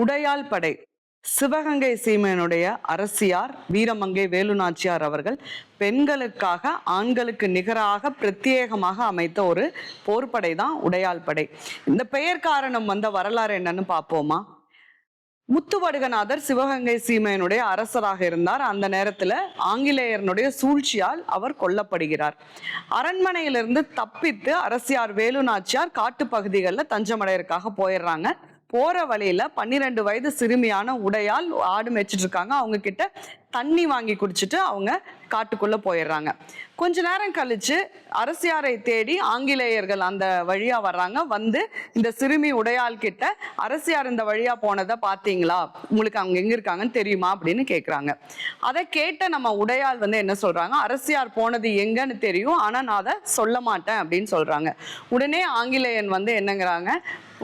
உடையாள் படை. சிவகங்கை சீமையினுடைய அரசியார் வீரமங்கை வேலுநாச்சியார் அவர்கள் பெண்களுக்காக ஆண்களுக்கு நிகராக பிரத்யேகமாக அமைத்த ஒரு போர்ப்படை தான் உடையாள் படை. இந்த பெயர் காரணம் வந்த வரலாறு என்னன்னு பார்ப்போமா? முத்துவடுகநாதர் சிவகங்கை சீமையினுடைய அரசராக இருந்தார். அந்த நேரத்துல ஆங்கிலேயர்களுடைய சூழ்ச்சியால் அவர் கொல்லப்படுகிறார். அரண்மனையிலிருந்து தப்பித்து அரசியார் வேலுநாச்சியார் காட்டு பகுதிகளில் தஞ்சமடையறதுக்காக போயிடுறாங்க. போற வழியில 12 வயது சிறுமியான உடையால் ஆடு மேய்ச்சிட்டு இருக்காங்க. அவங்க கிட்ட தண்ணி வாங்கி குடிச்சிட்டு அவங்க காட்டுக்குள்ள போயிடுறாங்க. கொஞ்ச நேரம் கழிச்சு அரசியாரை தேடி ஆங்கிலேயர்கள் அந்த வழியா வர்றாங்க. வந்து இந்த சிறுமி உடையாள் கிட்ட, அரசியார் இந்த வழியா போனதை பார்த்தீங்களா, உங்களுக்கு அவங்க எங்க இருக்காங்கன்னு தெரியுமா அப்படின்னு கேட்குறாங்க. அதை கேட்ட நம்ம உடையாள் என்ன சொல்றாங்க, அரசியார் போனது எங்கன்னு தெரியும், ஆனா நான் அதை சொல்ல மாட்டேன் அப்படின்னு சொல்றாங்க. உடனே ஆங்கிலேயன் என்னங்கிறாங்க,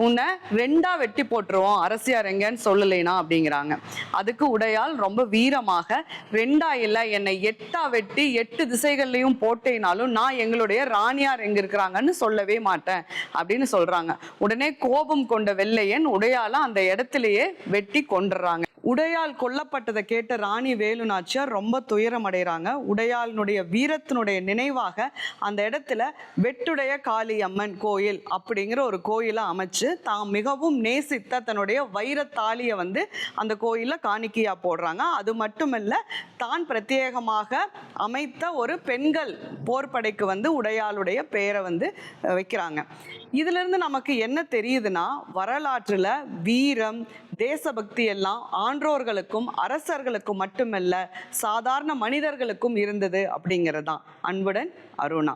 உன்னை 2ஆ வெட்டி போட்டுருவோம் அரசியார் எங்கன்னு சொல்லலைனா அப்படிங்கிறாங்க. அதுக்கு உடையாள் ரொம்ப வீரமாக, 2ஆ இல்லை, என்னை 8ஆ வெட்டி 8 திசைகள்லையும் போட்டேனாலும் நான் எங்களுடைய ராணியார் எங்க இருக்கிறாங்கன்னு சொல்லவே மாட்டேன் அப்படின்னு சொல்றாங்க. உடனே கோபம் கொண்ட வெள்ளையன் உடையாள அந்த இடத்திலேயே வெட்டி கொண்டுறாங்க. உடையாள் கொல்லப்பட்டதை கேட்ட ராணி வேலுநாச்சியார் ரொம்ப துயரம் அடைகிறாங்க. உடையாளினுடைய வீரத்தினுடைய நினைவாக அந்த இடத்துல வெட்டுடைய காளியம்மன் கோயில் அப்படிங்கிற ஒரு கோயிலை அமைச்சு தாம் மிகவும் நேசித்த தன்னுடைய வைரத்தாலியை அந்த கோயில காணிக்கையா போடுறாங்க. அது மட்டுமல்ல, தான் பிரத்யேகமாக அமைத்த ஒரு பெண்கள் போர்படைக்கு உடையாளுடைய பெயரை வைக்கிறாங்க. இதுல இருந்து நமக்கு என்ன தெரியுதுன்னா, வரலாற்றுல வீரம் தேசபக்தி எல்லாம் ஆன்றோர்களுக்கும் அரசர்களுக்கும் மட்டுமல்ல, சாதாரண மனிதர்களுக்கும் இருந்தது அப்படிங்கிறதான். அன்புடன் அருணா.